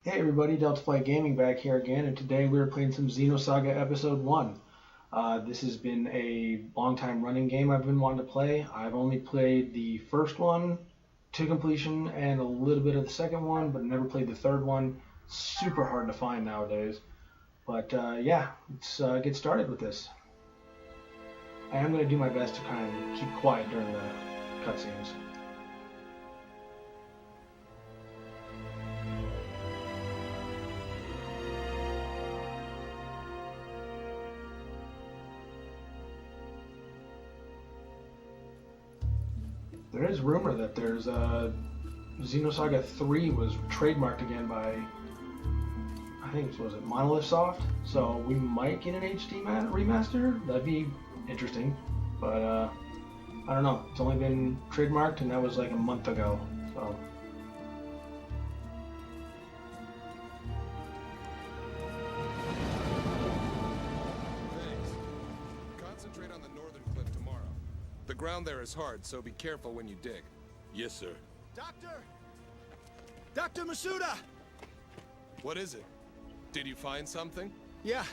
Hey everybody, Deltafly Gaming back here again, and today we're playing some Xenosaga Episode 1. This has been a long time running game I've been wanting to play. I've only played the first one to completion and a little bit of the second one, but never played the third one. Super hard to find nowadays. But yeah, let's get started with this. I am going to do my best to kind of keep quiet during the cutscenes. There is rumor that there's Xenosaga 3 was trademarked again by, I think, was it Monolith Soft? So we might get an HD remaster. That'd be interesting. But I don't know. It's only been trademarked, and that was like a month ago. So. Thanks. Concentrate on the northern cliff tomorrow. The ground there is hard, so be careful when you dig. Yes, sir. Doctor! Dr. Masuda! What is it? Did you find something? Yeah,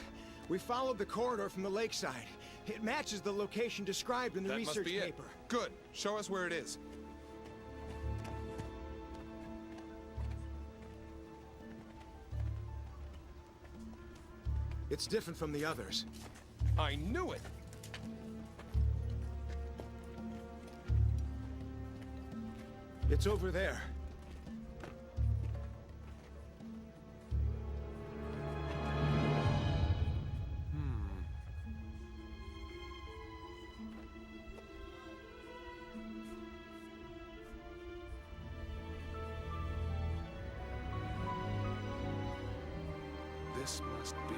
we followed the corridor from the lakeside. It matches the location described in the That must research be paper. it. Good. Show us where it is. It's different from the others. I knew it! It's over there. This must be...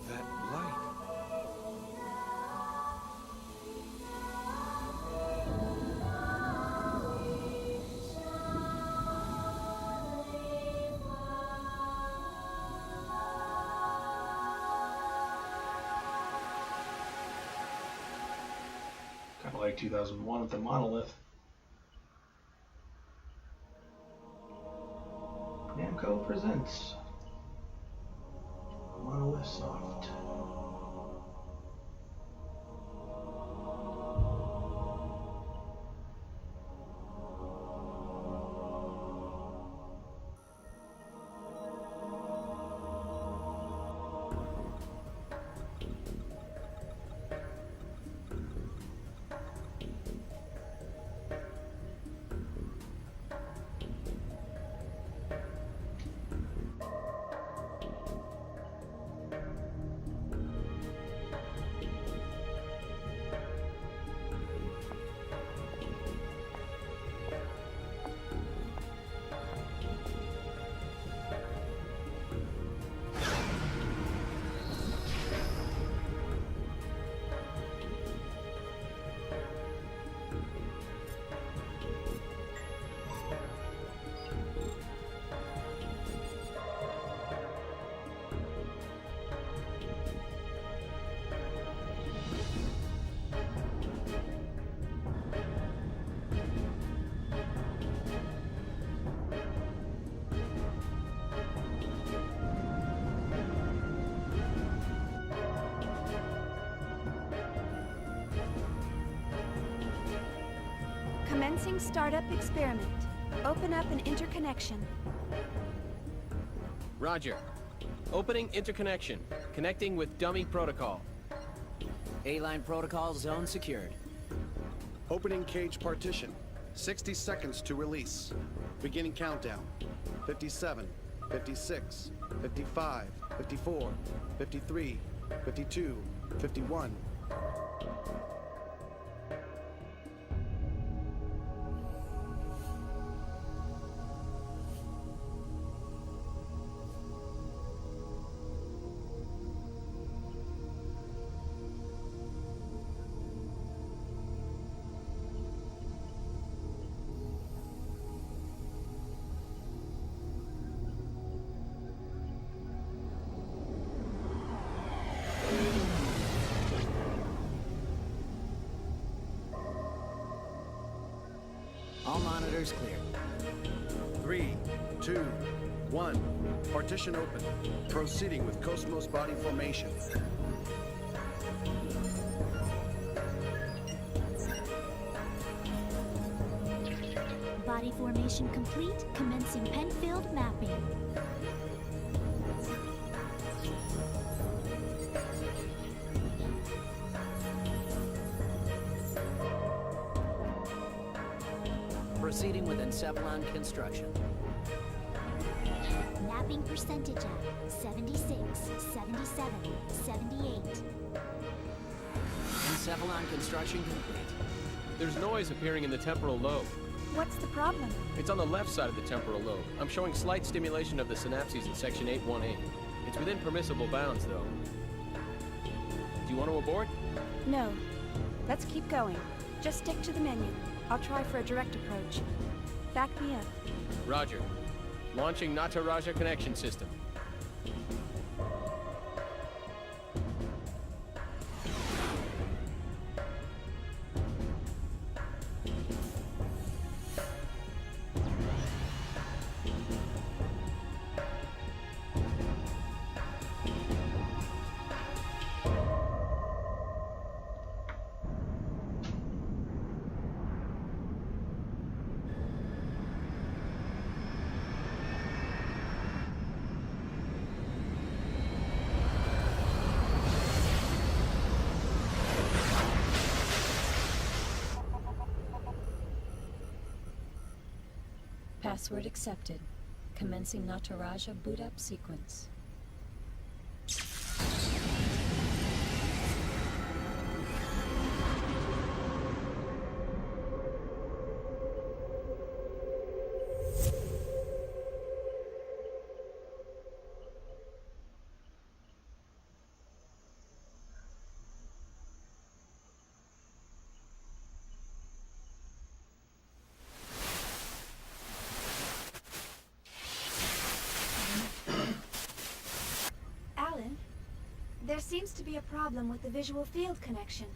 That light... Kind of like 2001 with the Monolith. Namco presents Monolith Soft. Commencing startup experiment. Open up an interconnection. Roger. Opening interconnection. Connecting with dummy protocol. A-line protocol zone secured. Opening cage partition. 60 seconds to release. Beginning countdown. 57, 56, 55, 54, 53, 52, 51. All monitors clear. 3, 2, 1. Partition open. Proceeding with Kos-mos body formation. Body formation complete. Commencing Penfield mapping. Proceeding with Encephalon construction. Mapping percentage at 76, 77, 78. Encephalon construction complete. There's noise appearing in the temporal lobe. What's the problem? It's on the left side of the temporal lobe. I'm showing slight stimulation of the synapses in section 818. It's within permissible bounds, though. Do you want to abort? No. Let's keep going. Just stick to the menu. I'll try for a direct approach. Back me up. Roger. Launching Nataraja connection system. Password accepted. Commencing Nataraja boot up sequence. There seems to be a problem with the visual field connection.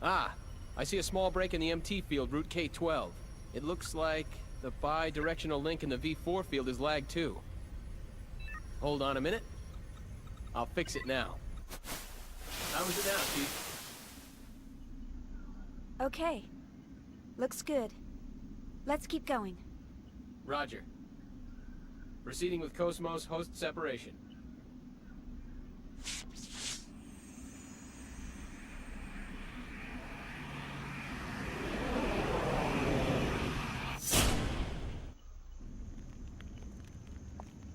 Ah, I see a small break in the MT field, route K12. It looks like the bi-directional link in the V4 field is lagged too. Hold on a minute. I'll fix it now. How is it now, Chief? Okay. Looks good. Let's keep going. Roger. Proceeding with Kos-mos host separation.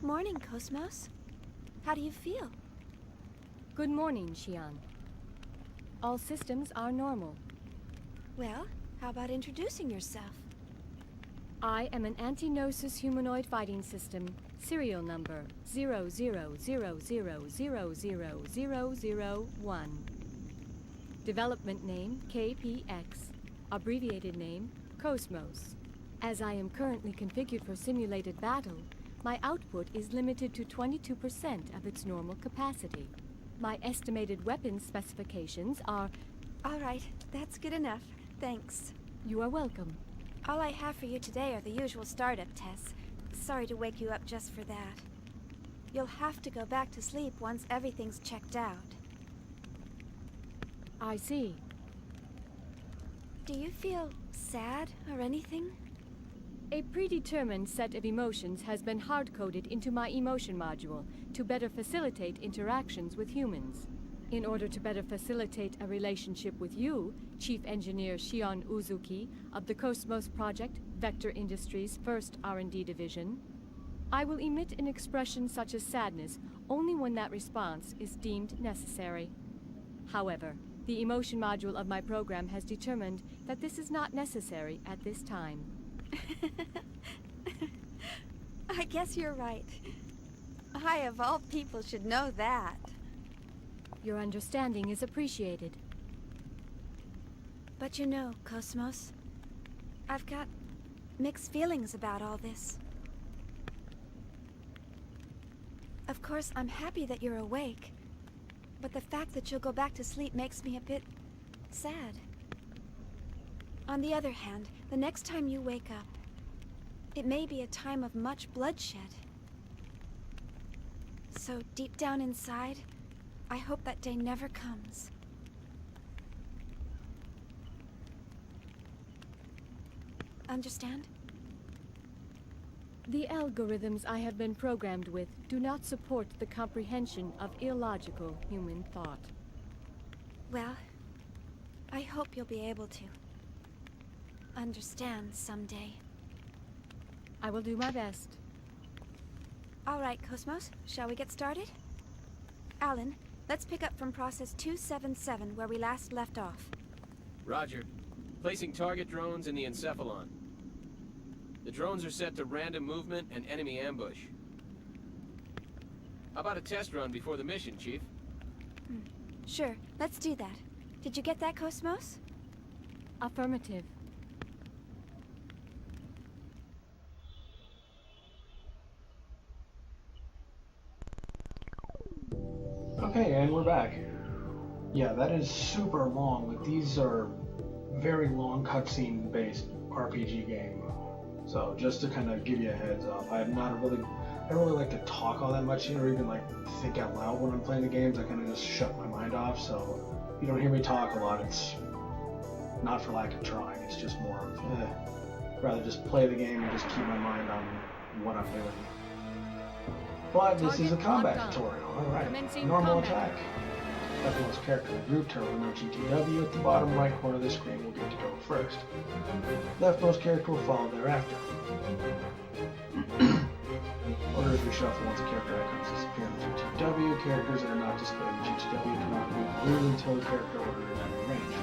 Morning, Kos-mos. How do you feel? Good morning, Xian. All systems are normal. Well, how about introducing yourself? I am an anti-gnosis humanoid fighting system, serial number 0000000001. Development name KPX, abbreviated name Kos-mos. As I am currently configured for simulated battle, my output is limited to 22% of its normal capacity. My estimated weapons specifications are... All right, that's good enough. Thanks. You are welcome. All I have for you today are the usual startup tests. Sorry to wake you up just for that. You'll have to go back to sleep once everything's checked out. I see. Do you feel sad or anything? A predetermined set of emotions has been hard-coded into my emotion module to better facilitate interactions with humans. In order to better facilitate a relationship with you, Chief Engineer Shion Uzuki of the Kos-mos Project, Vector Industries' first R&D division, I will emit an expression such as sadness only when that response is deemed necessary. However, the emotion module of my program has determined that this is not necessary at this time. I guess you're right. I, of all people, should know that. Your understanding is appreciated. But you know, Kos-mos, I've got mixed feelings about all this. Of course, I'm happy that you're awake, but the fact that you'll go back to sleep makes me a bit sad. On the other hand, the next time you wake up, it may be a time of much bloodshed. So deep down inside, I hope that day never comes. Understand? The algorithms I have been programmed with do not support the comprehension of illogical human thought. Well, I hope you'll be able to understand someday. I will do my best. All right, Kos-mos, shall we get started? Alan, let's pick up from process 277 where we last left off. Roger. Placing target drones in the encephalon. The drones are set to random movement and enemy ambush. How about a test run before the mission, Chief? Sure, let's do that. Did you get that, Kos-mos? Affirmative. Okay, and we're back. Yeah, that is super long. Like, these are very long cutscene based RPG game. So just to kind of give you a heads up, I don't really like to talk all that much or even like think out loud when I'm playing the games. I kind of just shut my mind off. So if you don't hear me talk a lot, it's not for lack of trying. It's just more of rather just play the game and just keep my mind on what I'm doing. But this is a combat tutorial. Alright, normal attack. Everyone's character group, terminal GTW at the bottom right corner of the screen will get to go first. Leftmost character will follow thereafter. Order is reshuffled once a character icons disappear in GTW. Characters that are not displayed in GTW cannot move freely until the character order is rearranged.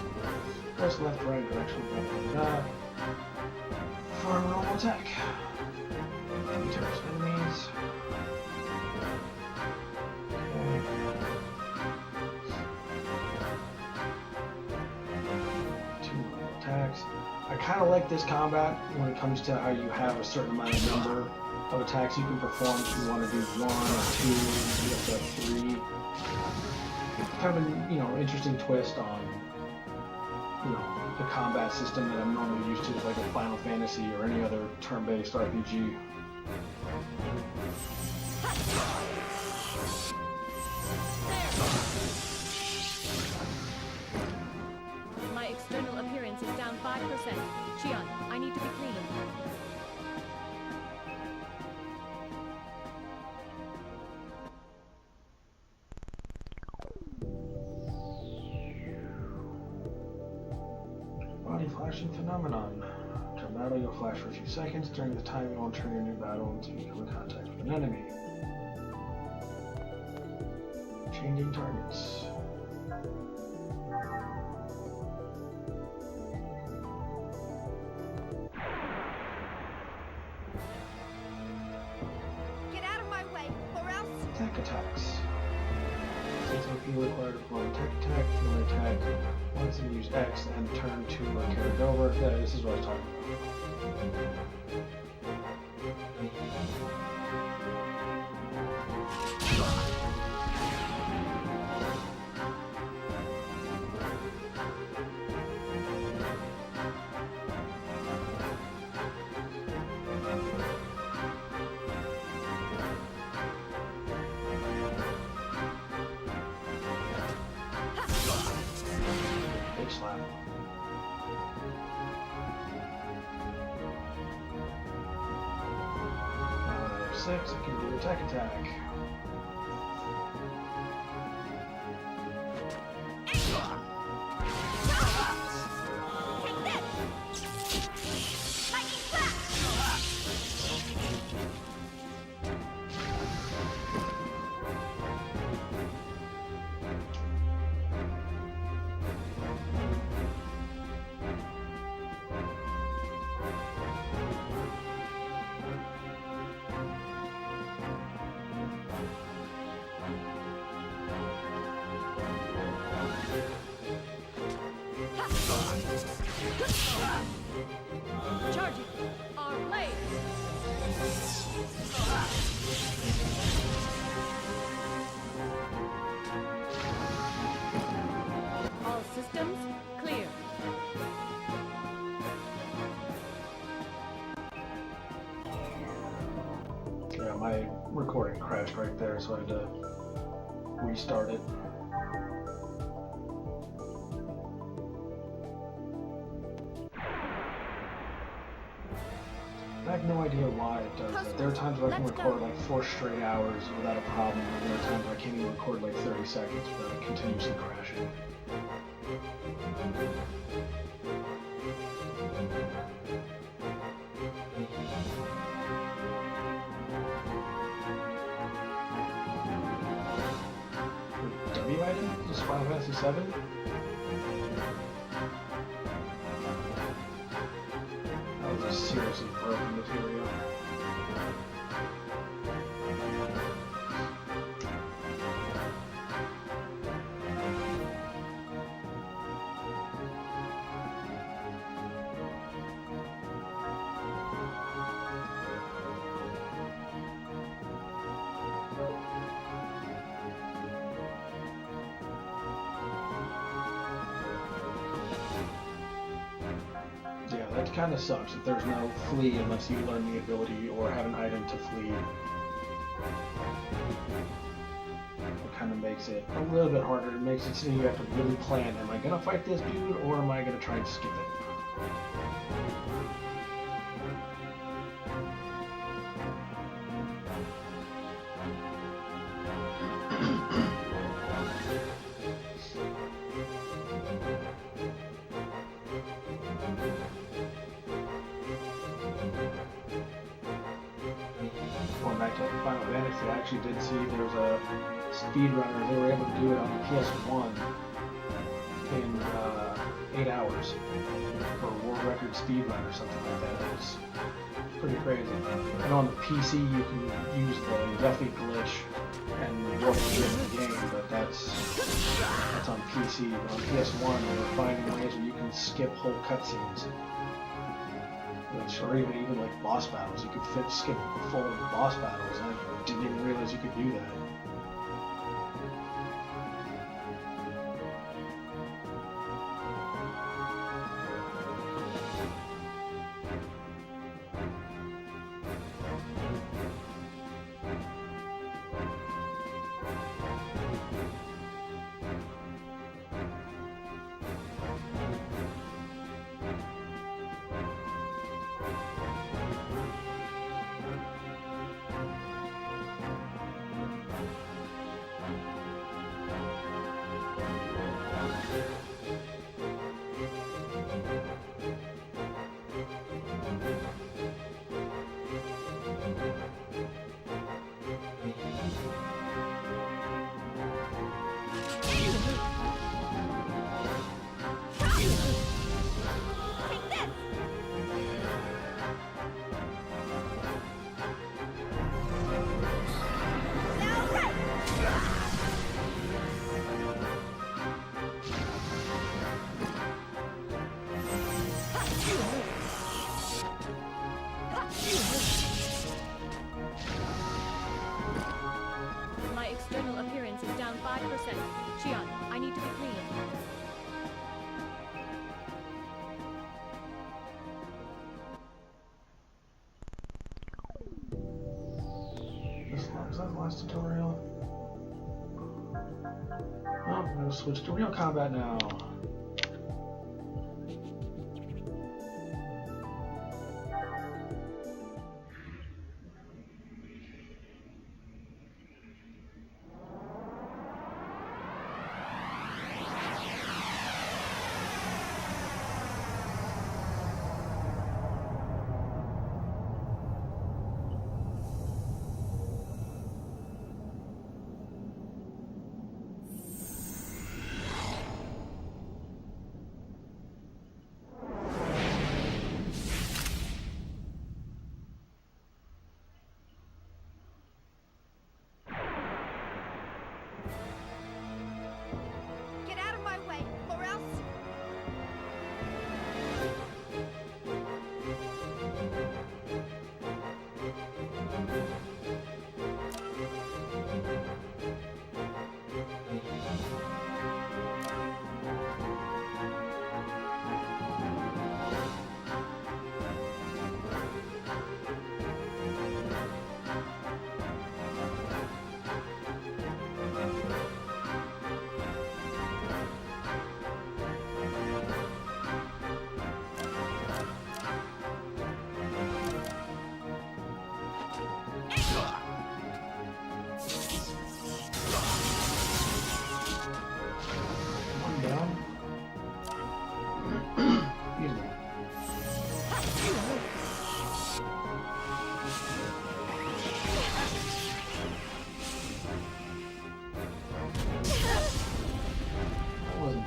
Press left, right, direction, for a normal attack. Terrorist enemies. I kind of like this combat when it comes to how you have a certain amount of number of attacks you can perform. If you want to do 1 or 2, you have to have 3. Kind of an interesting twist on the combat system that I'm normally used to, like a Final Fantasy or any other turn-based RPG. My external appearance is down 5%. Shion, I need to be clean. Body flashing phenomenon. During battle, you'll flash for a few seconds. During the time, you won't turn your new battle until you come in contact with an enemy. Changing targets. Get out of my way, or else... Attack attacks. Since AP required to perform attack, you can attack once and use X and turn to or carried over. Yeah, this is what I was talking about. Big slap. 6, I can do attack. Charging our blade. All systems clear. Yeah, my recording crashed right there, so I had to restart it. I have no idea why it does that. There are times where I can record like 4 straight hours without a problem, and there are times where I can't even record like 30 seconds without it continuously crashing. W item? Is this Final Fantasy 7? That was seriously broken material. That kind of sucks that there's no flee unless you learn the ability or have an item to flee. It kind of makes it a little bit harder. It makes it so you have to really plan, am I going to fight this dude or am I going to try and skip it? Final Fantasy, I actually did see there was a speedrunner. They were able to do it on the PS1 in 8 hours for a world record speedrun or something like that. It was pretty crazy. And on the PC you can use the Yuffie glitch and work through the game, but that's on PC. But on PS1 they were finding ways where you can skip whole cutscenes. Or even like boss battles. You could skip full boss battles. I didn't even realize you could do that. Last tutorial. Oh, I'm gonna switch to real combat now.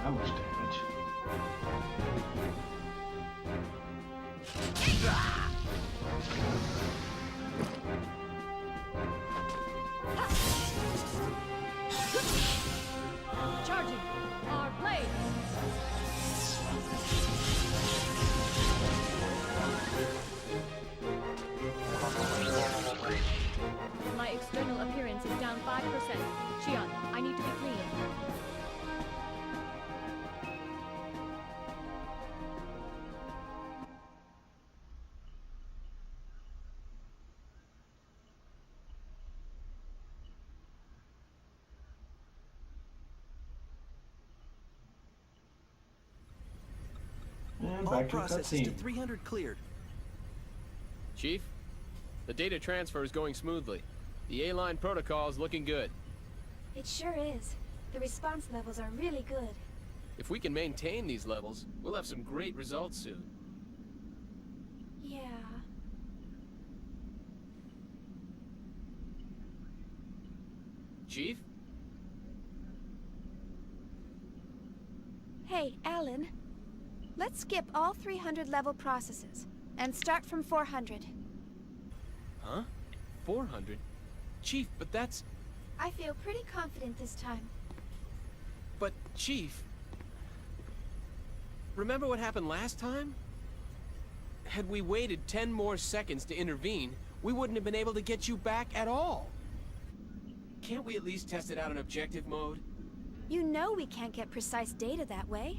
that much damage. Charging! Our blade! My external appearance is down 5%. Shion, I need to be clean. And All back to a processes to cutscene. 300 cleared. Chief, the data transfer is going smoothly. The A-line protocol is looking good. It sure is. The response levels are really good. If we can maintain these levels, we'll have some great results soon. Yeah. Chief? Hey, Alan. Let's skip all 300 level processes and start from 400. Huh? 400? Chief, but that's... I feel pretty confident this time. But, Chief... Remember what happened last time? Had we waited 10 more seconds to intervene, we wouldn't have been able to get you back at all. Can't we at least test it out in objective mode? You know we can't get precise data that way.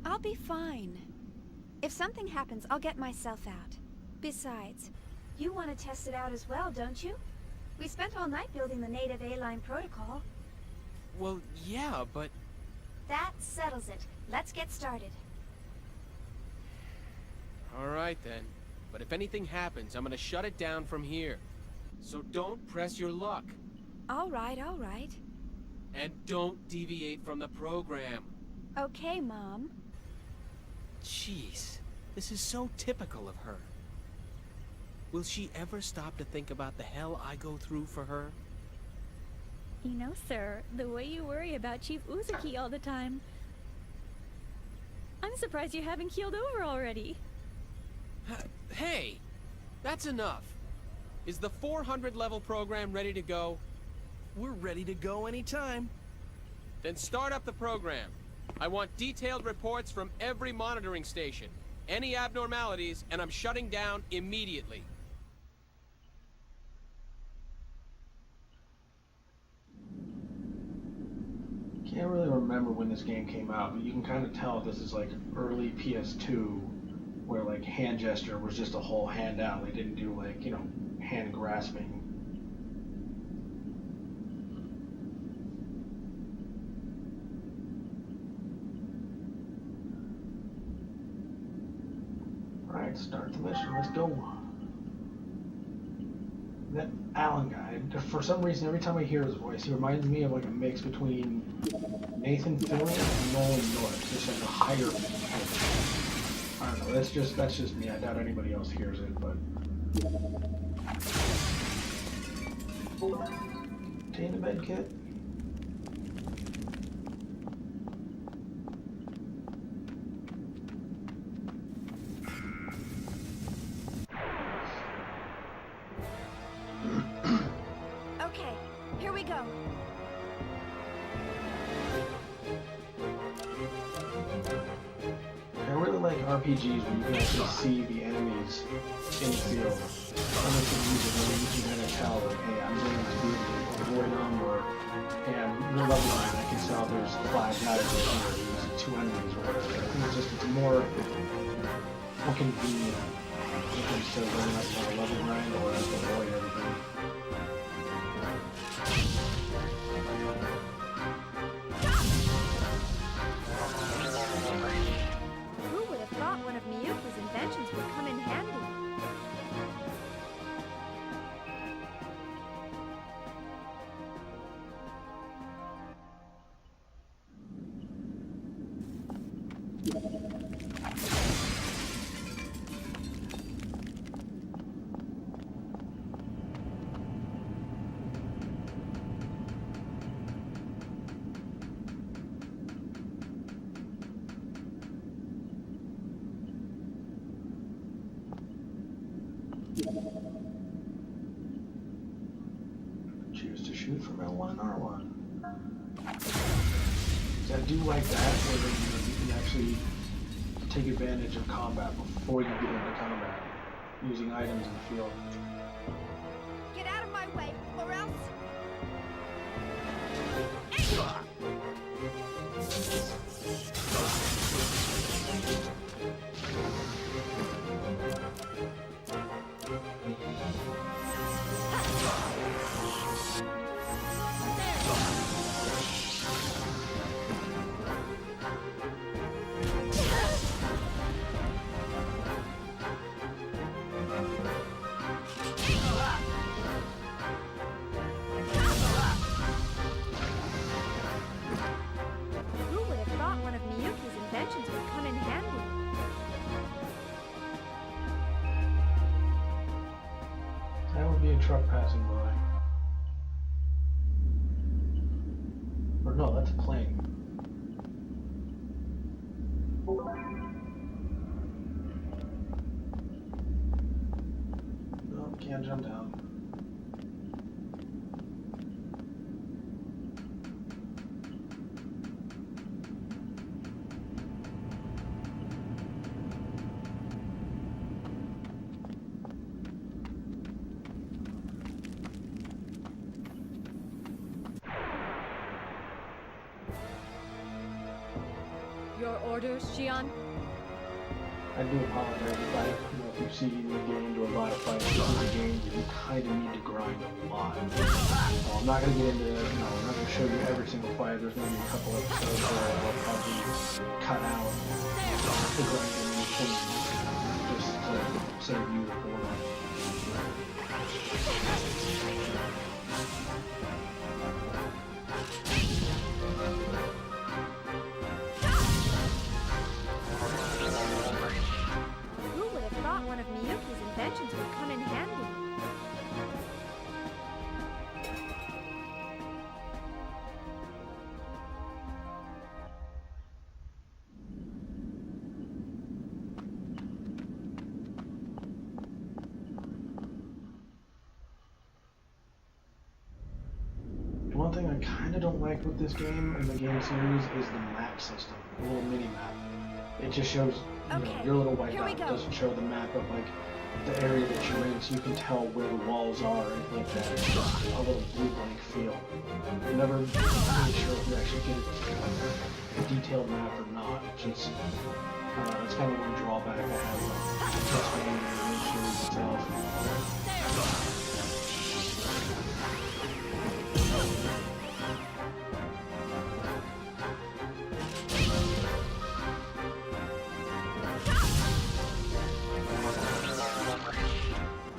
I'll be fine. If something happens, I'll get myself out. Besides, you want to test it out as well, don't you? We spent all night building the native A-line protocol. Well, yeah, but... That settles it. Let's get started. Alright then. But if anything happens, I'm gonna shut it down from here. So don't press your luck. All right, all right. And don't deviate from the program. Okay, Mom. Jeez, this is so typical of her. Will she ever stop to think about the hell I go through for her? You know, sir, the way you worry about Chief Uzuki all the time. I'm surprised you haven't keeled over already. Hey! That's enough. Is the 400 level program ready to go? We're ready to go anytime. Then start up the program. I want detailed reports from every monitoring station. Any abnormalities, and I'm shutting down immediately. Can't really remember when this game came out, but you can kind of tell this is like early PS2, where like hand gesture was just a whole hand out. They didn't do like, you know, hand grasping. Alright, start the mission. Let's go. That Alan guy, for some reason, every time I hear his voice, he reminds me of like a mix between Nathan Fillion and Nolan North, just like a higher pitch. I don't know. That's just me. I doubt anybody else hears it, but. Obtain the med kit. Okay, here we go. I really like RPGs where you can actually see the enemies in the field. Unlike the music where you can kind of tell, like, hey, I'm going to be able to avoid them, or hey, I'm real level 9, I can tell there's 5 guys right here, there's 2 enemies, or whatever. I think it's more convenient when it comes to running up on a level grind or to avoid everything. Who would have thought one of Miyuki's inventions would come in handy? See, I do like that, where you can actually take advantage of combat before you get into combat, using items in the field. Get out of my way, or else... Who would have thought one of Miyuki's inventions would come in handy? That would be a truck passing by. Or no, that's a plane. No, can't jump down. Your orders, Xion? I do apologize if you see me get into a lot of fights. This is a game where you kind of need to grind a lot. I'm not going to get into, I'm not going to show you every single fight. There's going to be a couple episodes where I'll probably cut out the grinding and things just to save you the boredom. Who would have thought one of Miyuki's inventions would come in handy? One thing I kind of don't like with this game and the game series is the map system, the little mini map. It just shows your little white dot. It doesn't show the map of like the area that you're in, so you can tell where the walls are and like that. It's just a little blue blank feel. You're never really sure if you actually get a detailed map or not. It's kind of one drawback I have with this game and the series itself.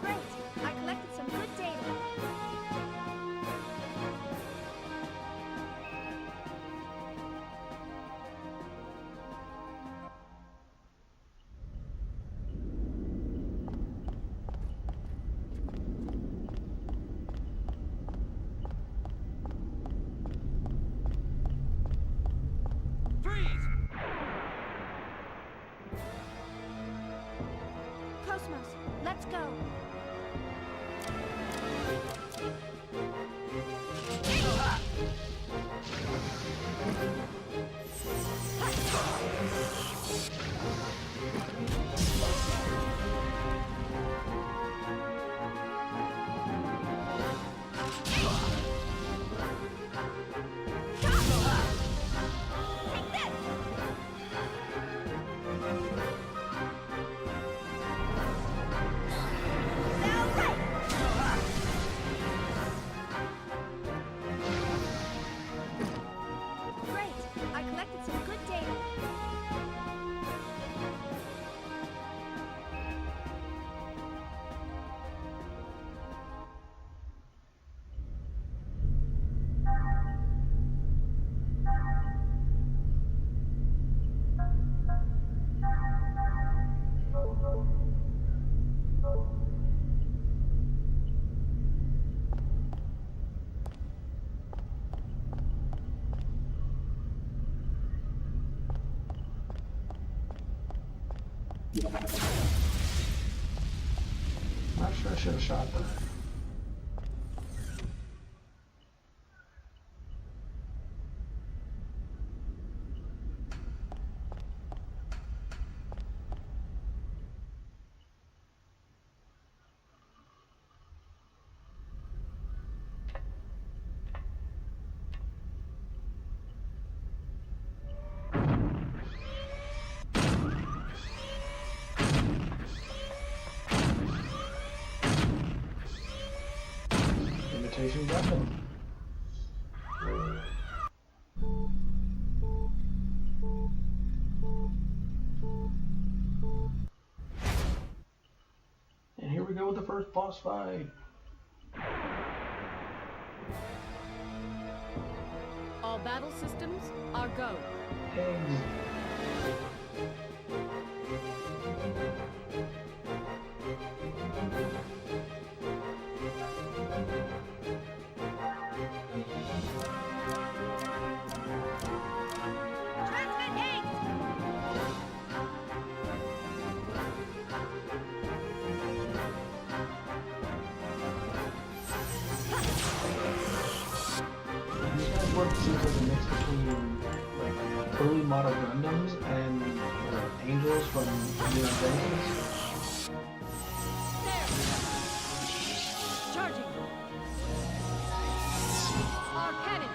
Great! I collected some good data. Kos-mos, let's go. Great! I collected some good data. Not sure I should have shot that. teleportation weapon. And here we go with the first boss fight. All battle systems are go. Eggs. These guys work seems like a mix between like early model Gundams and the Angels from Neon Genesis. Charging. Our cannon.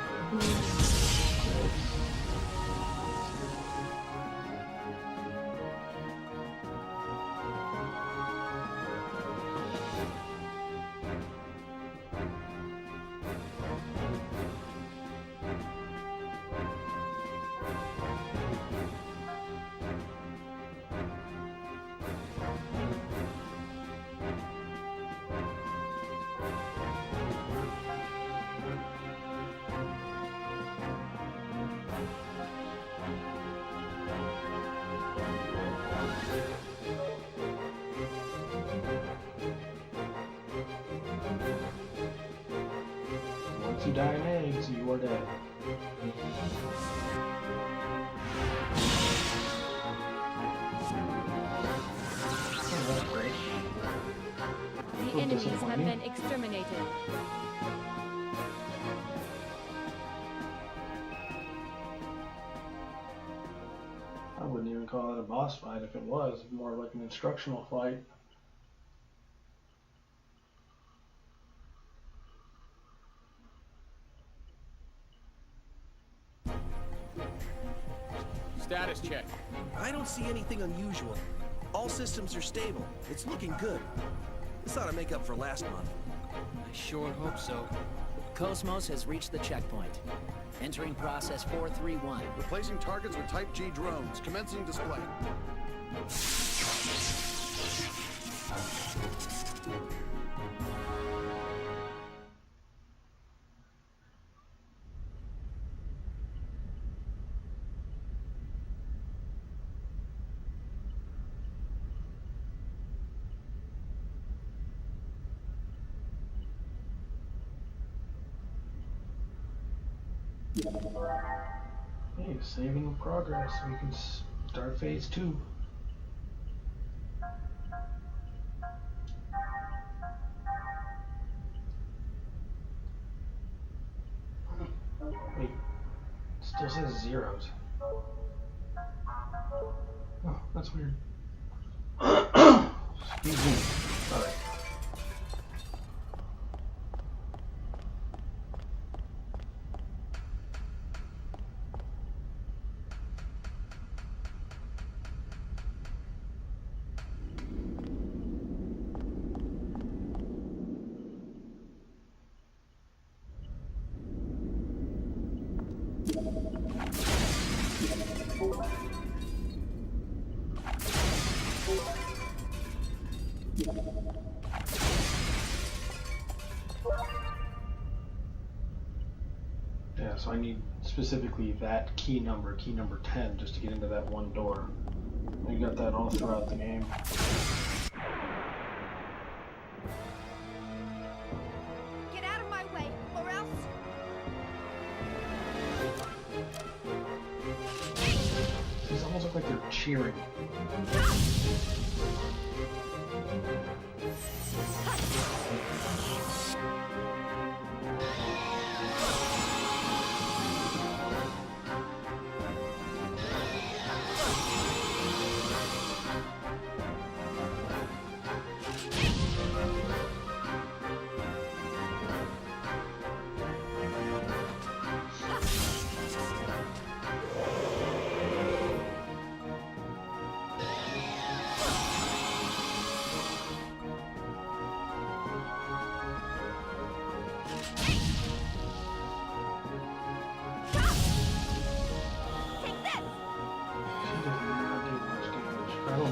Once you die in eggs, you are dead. Oh, that's great. The enemies have been exterminated. I wouldn't even call it a boss fight if it was. More like an instructional fight. Status check. I don't see anything unusual. All systems are stable. It's looking good. This ought to make up for last month. I sure hope so. Kos-mos has reached the checkpoint. Entering process 431. Replacing targets with Type G drones. Commencing display. Hey, saving progress. We can start phase 2. Wait, still says zeros. Oh, that's weird. Excuse me. Alright. Yeah, so I need specifically that key number 10, just to get into that one door. You got that all throughout the game. Get out of my way, or else... These almost look like they're cheering.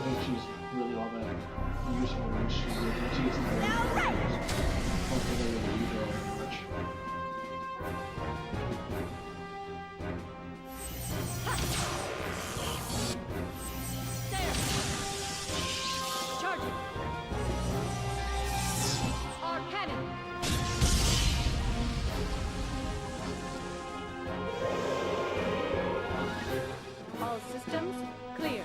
think she's really all that useful when she gets in there. I don't think I really use her all that much. Charging! Our cannon! All systems clear.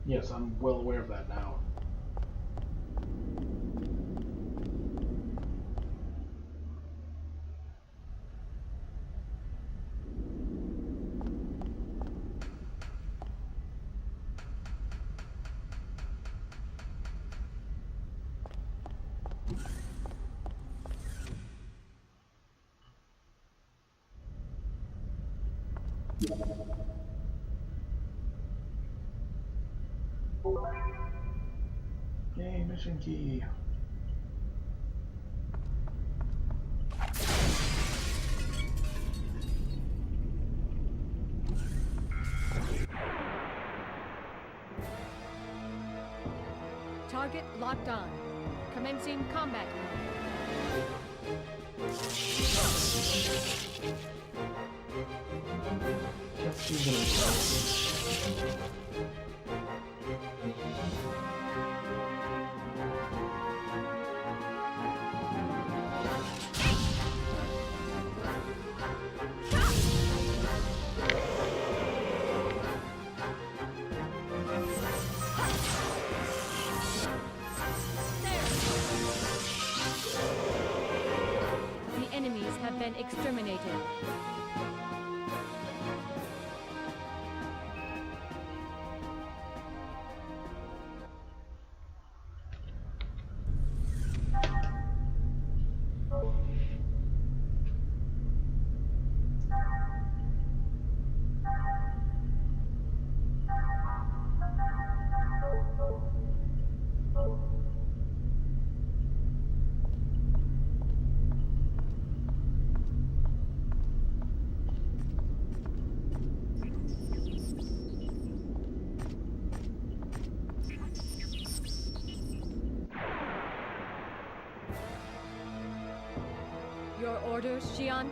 Yes, I'm well aware of that now. Yay, mission key. Target locked on. Commencing combat. Kept choosing himself. The enemies have been exterminated. Your orders, Xian?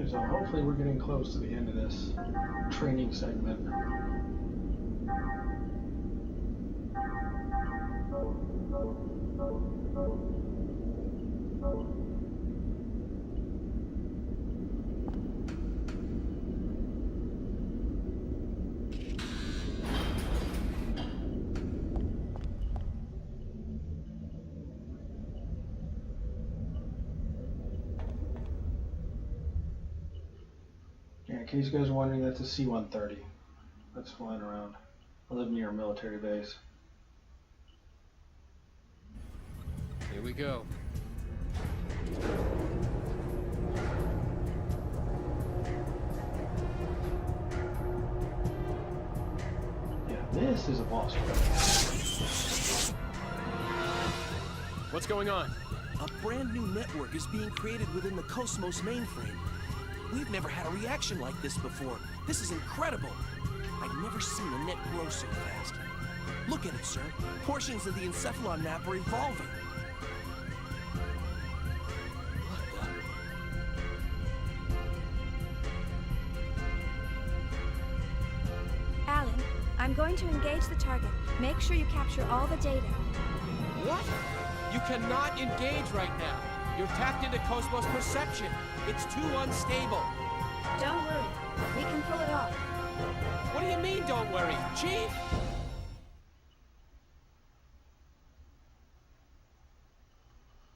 So hopefully we're getting close to the end of this training segment. Yeah, in case you guys are wondering, that's a C-130 that's flying around. I live near a military base. Here we go. Yeah, this is a boss fight. What's going on? A brand new network is being created within the Kos-mos mainframe. We've never had a reaction like this before. This is incredible. I've never seen a net grow so fast. Look at it, sir. Portions of the encephalon map are evolving. What the? Alan, I'm going to engage the target. Make sure you capture all the data. What? You cannot engage right now. You're tapped into Kos-mos perception. It's too unstable. Don't worry. We can pull it off. What do you mean, don't worry? Chief?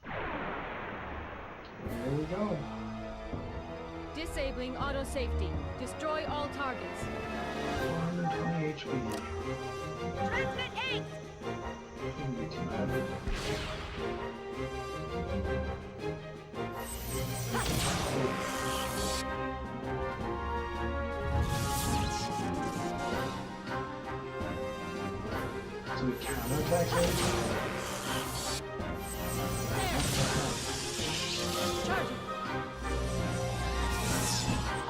There we go. Disabling auto safety. Destroy all targets. 120 HP. Transmit 8! Shouldn't be too bad. So we counterattack him? Charging.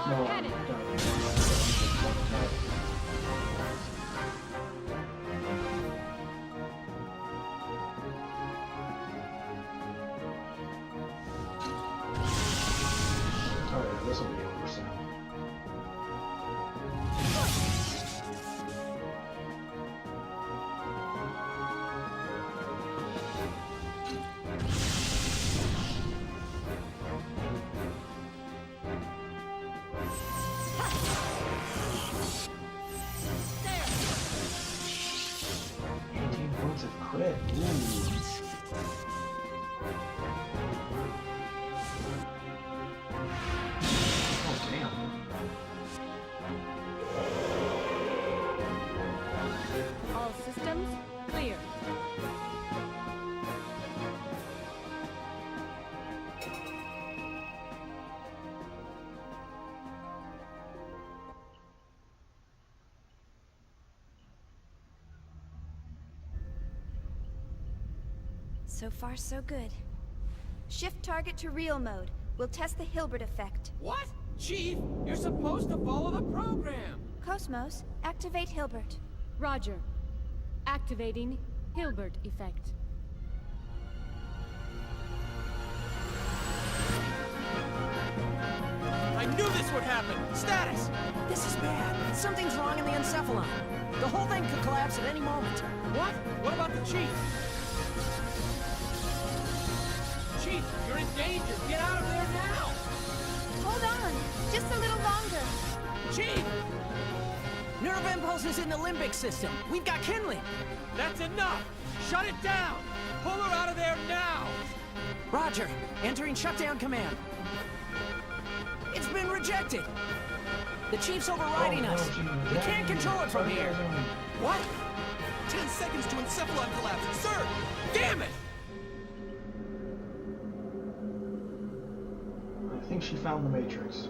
No, On cannon. Alright, this will be over soon. There. 18 points of crit. Ooh. Oh, damn. All systems clear. So far, so good. Shift target to real mode. We'll test the Hilbert effect. What? Chief, you're supposed to follow the program. Kos-mos, activate Hilbert. Roger. Activating Hilbert effect. I knew this would happen. Status. This is bad. Something's wrong in the encephalon. The whole thing could collapse at any moment. What? What about the chief? Chief, you're in danger. Get out of there now. Hold on, just a little longer. Chief, Nerve impulse is in the limbic system. We've got kindling. that's enough. Shut it down. Pull her out of there now. Roger. Entering shutdown command. It's been rejected. The chief's overriding us. We can't control it from here. What? 10 seconds to encephalon collapse. Sir! Damn it! I think she found the Matrix.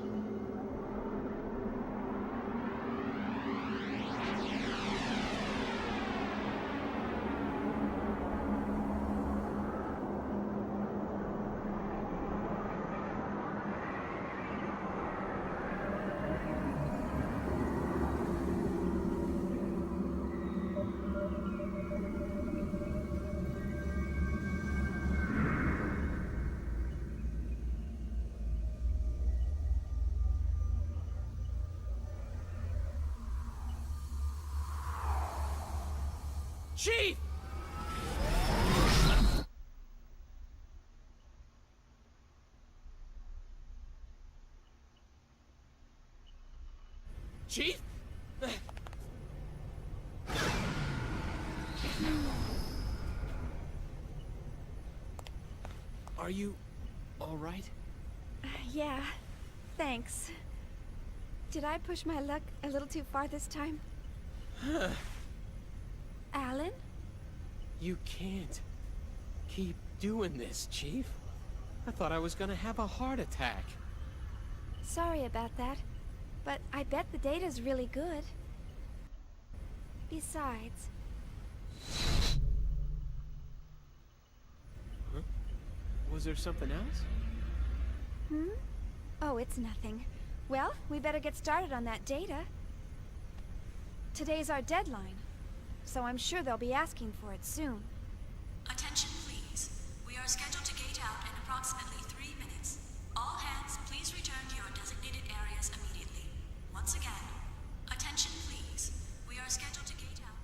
Chief! Chief? Are you all right? Yeah, thanks. Did I push my luck a little too far this time? Alan? You can't keep doing this, Chief. I thought I was gonna have a heart attack. Sorry about that, but I bet the data's really good. Besides... Huh? Was there something else? Hmm? Oh, it's nothing. Well, we better get started on that data. Today's our deadline, so I'm sure they'll be asking for it soon. Attention, please. We are scheduled to gate out in approximately 3 minutes. All hands, please return to your designated areas immediately. Once again, attention, please. We are scheduled to gate out.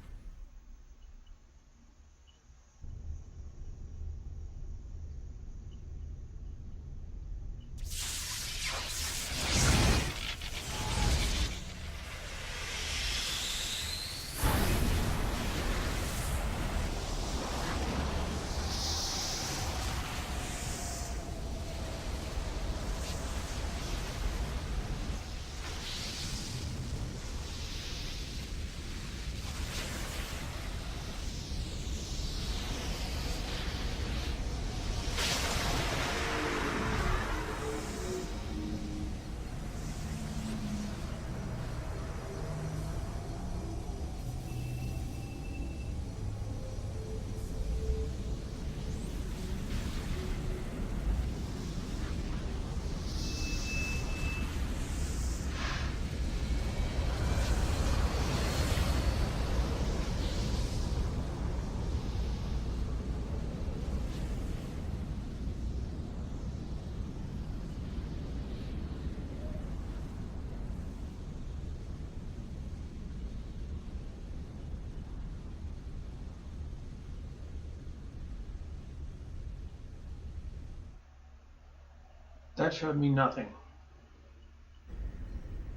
That showed me nothing.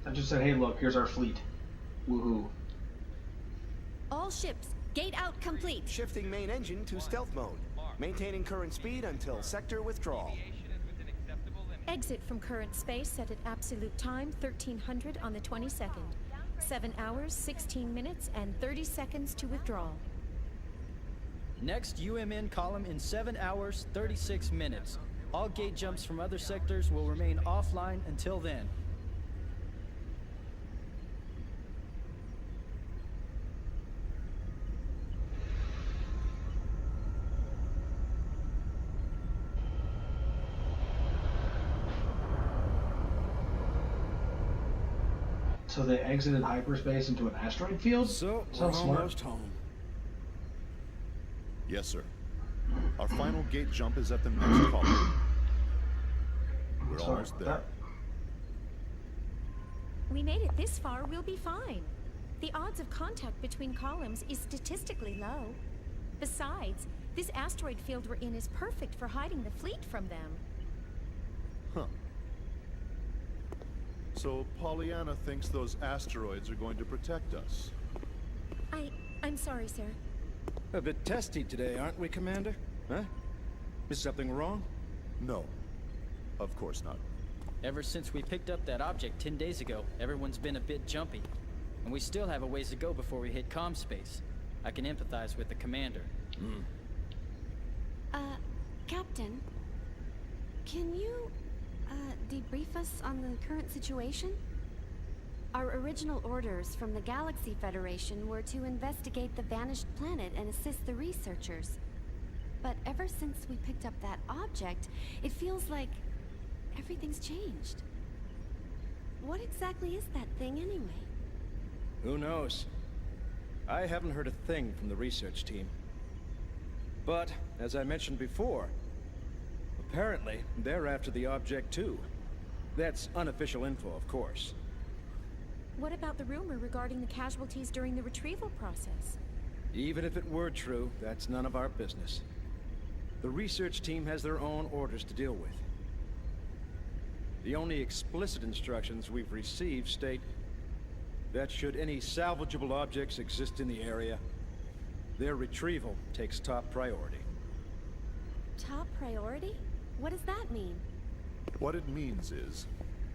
That just said, hey look, here's our fleet. Woohoo. All ships, gate out complete. Shifting main engine to stealth mode. Maintaining current speed until sector withdrawal. Exit from current space set at absolute time 1300 on the 22nd. 7 hours, 16 minutes, and 30 seconds to withdraw. Next UMN column in 7 hours, 36 minutes. All gate jumps from other sectors will remain offline until then. So they exited hyperspace into an asteroid field? So, we're Sounds smart. almost home. Yes, sir. Our final gate jump is at the next column. We're Sorry, almost there. We made it this far, we'll be fine. The odds of contact between columns is statistically low. Besides, this asteroid field we're in is perfect for hiding the fleet from them. Huh. So Pollyanna thinks those asteroids are going to protect us. I'm sorry, sir. A bit testy today, aren't we, Commander? Huh? Is something wrong? No. Of course not. Ever since we picked up that object 10 days ago, everyone's been a bit jumpy. And we still have a ways to go before we hit comm space. I can empathize with the commander. Captain, can you, debrief us on the current situation? Our original orders from the Galaxy Federation were to investigate the vanished planet and assist the researchers. But ever since we picked up that object, it feels like everything's changed. What exactly is that thing anyway? Who knows? I haven't heard a thing from the research team. But, as I mentioned before, apparently they're after the object too. That's unofficial info, of course. What about the rumor regarding the casualties during the retrieval process? Even if it were true, that's none of our business. The research team has their own orders to deal with. The only explicit instructions we've received state that should any salvageable objects exist in the area, their retrieval takes top priority. Top priority? What does that mean? What it means is,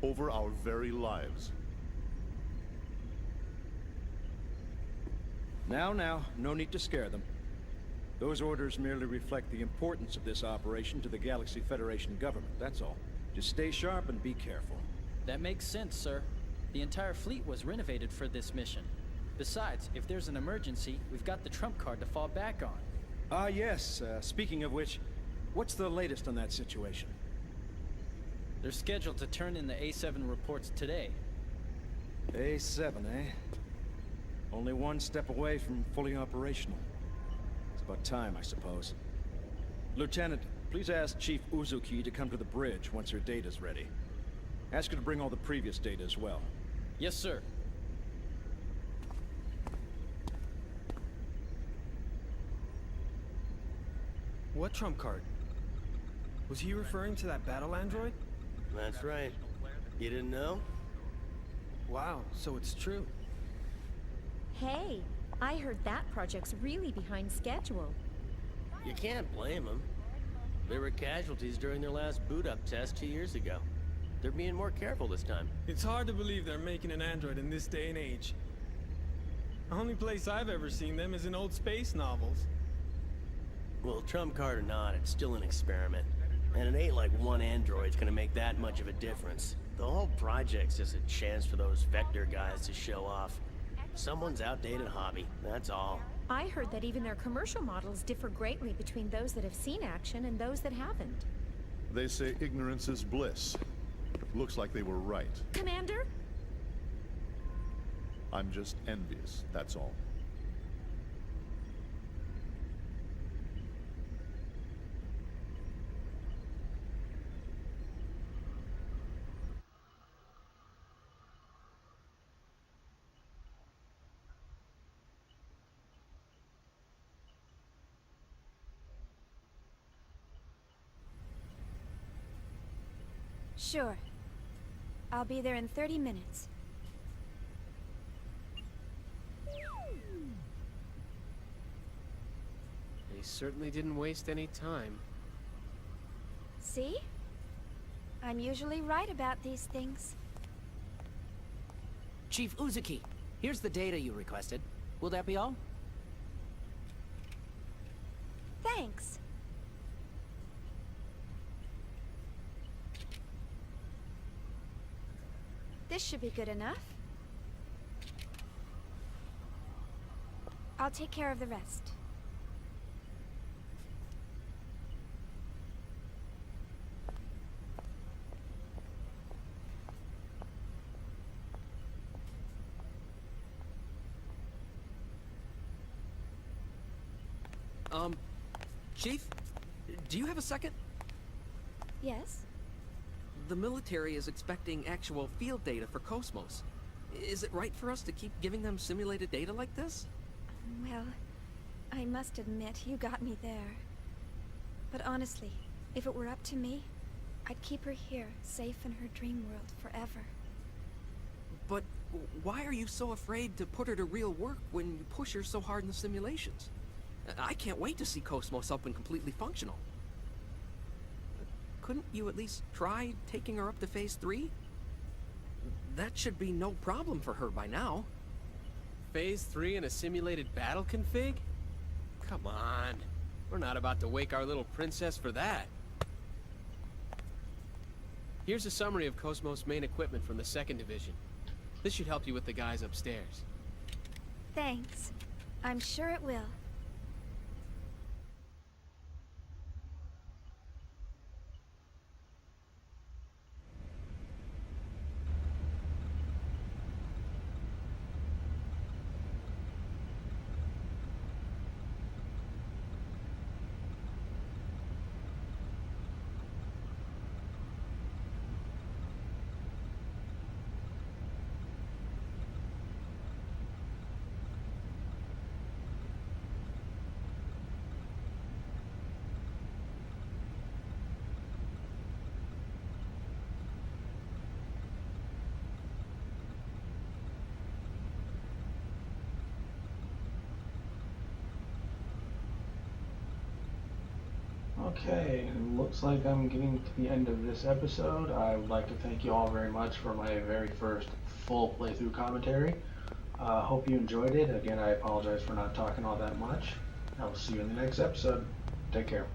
over our very lives. Now, no need to scare them. Those orders merely reflect the importance of this operation to the Galaxy Federation government, that's all. Just stay sharp and be careful. That makes sense, sir. The entire fleet was renovated for this mission. Besides, if there's an emergency, we've got the trump card to fall back on. Ah, yes. Speaking of which, what's the latest on that situation? They're scheduled to turn in the A7 reports today. A7, eh? Only one step away from fully operational. It's about time, I suppose. Lieutenant, please ask Chief Uzuki to come to the bridge once her data's ready. Ask her to bring all the previous data as well. Yes, sir. What trump card? Was he referring to that battle android? That's right. You didn't know? Wow, so it's true. Hey, I heard that project's really behind schedule. You can't blame them. There were casualties during their last boot-up test 2 years ago. They're being more careful this time. It's hard to believe they're making an android in this day and age. The only place I've ever seen them is in old space novels. Well, trump card or not, it's still an experiment. And it ain't like one android's gonna make that much of a difference. The whole project's just a chance for those Vector guys to show off. Someone's outdated hobby, that's all. I heard that even their commercial models differ greatly between those that have seen action and those that haven't. They say ignorance is bliss. Looks like they were right. Commander? I'm just envious, that's all. Sure. I'll be there in 30 minutes. They certainly didn't waste any time. See? I'm usually right about these things. Chief Uzuki, here's the data you requested. Will that be all? Thanks. This should be good enough. I'll take care of the rest. Chief? Do you have a second? Yes? The military is expecting actual field data for Kos-mos. Is it right for us to keep giving them simulated data like this? Well, I must admit, you got me there. But honestly, if it were up to me, I'd keep her here, safe in her dream world forever. But why are you so afraid to put her to real work when you push her so hard in the simulations? I can't wait to see Kos-mos up and completely functional. Couldn't you at least try taking her up to Phase 3? That should be no problem for her by now. Phase 3 in a simulated battle config? Come on. We're not about to wake our little princess for that. Here's a summary of Kos-mos main equipment from the 2nd Division. This should help you with the guys upstairs. Thanks. I'm sure it will. Okay, it looks like I'm getting to the end of this episode. I would like to thank you all very much for my very first full playthrough commentary. Hope you enjoyed it. Again, I apologize for not talking all that much. I will see you in the next episode. Take care.